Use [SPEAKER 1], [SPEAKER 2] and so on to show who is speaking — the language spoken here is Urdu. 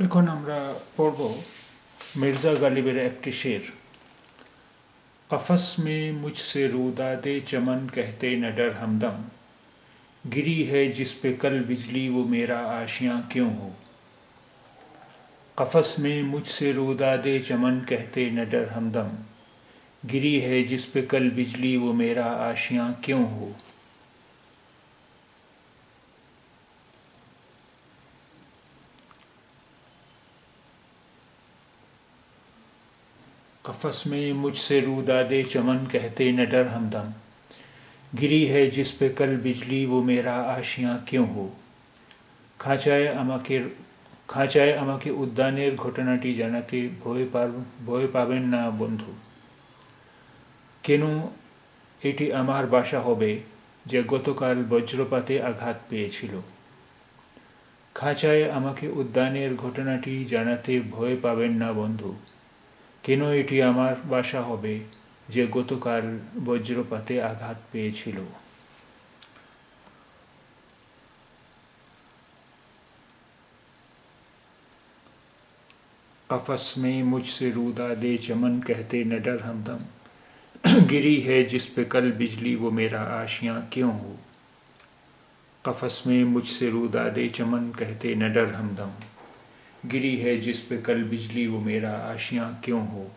[SPEAKER 1] এখন আমরা পড়ব মির্জা গালিবের একটি শের। قفس میں مجھ سے رودا دے چمن کہتے نہ ڈر ہمدم، گری ہے جس پہ کل بجلی وہ میرا آشیاں کیوں ہو۔ قفس میں مجھ سے رودا دے چمن کہتے نہ ڈر ہمدم، گری ہے جس پہ کل بجلی وہ میرا آشیاں کیوں ہو۔ قفس میں مجھ سے رودا دے چمن کہتے نہ ڈر ہمدم، گری ہے جس پہ کل بجلی وہ میرا آشیاں کیوں ہو। খাঁচায় আমাকে উদ্যানের ঘটনাটি জানাতে ভয় পাবেন না বন্ধু। কেন এটি আমার বাসা হবে যে গতকাল বজ্রপাতে আঘাত পেয়েছিল। খাঁচায় আমাকে উদ্যানের ঘটনাটি জানাতে ভয় পাবেন না বন্ধু। কেন এটি আমার বাসা হবে যে গতকাল বজ্রপাতে আঘাত পেয়েছিল। قفس میں مجھ سے رودا دے چمن کہتے نہ ڈر ہمدم، گری ہے جس پہ کل بجلی وہ میرا آشیاں کیوں ہو۔ قفس میں مجھ سے رودا دے چمن کہتے نہ ڈر ہمدم، گری ہے جس پہ کل بجلی وہ میرا آشیاں کیوں ہو۔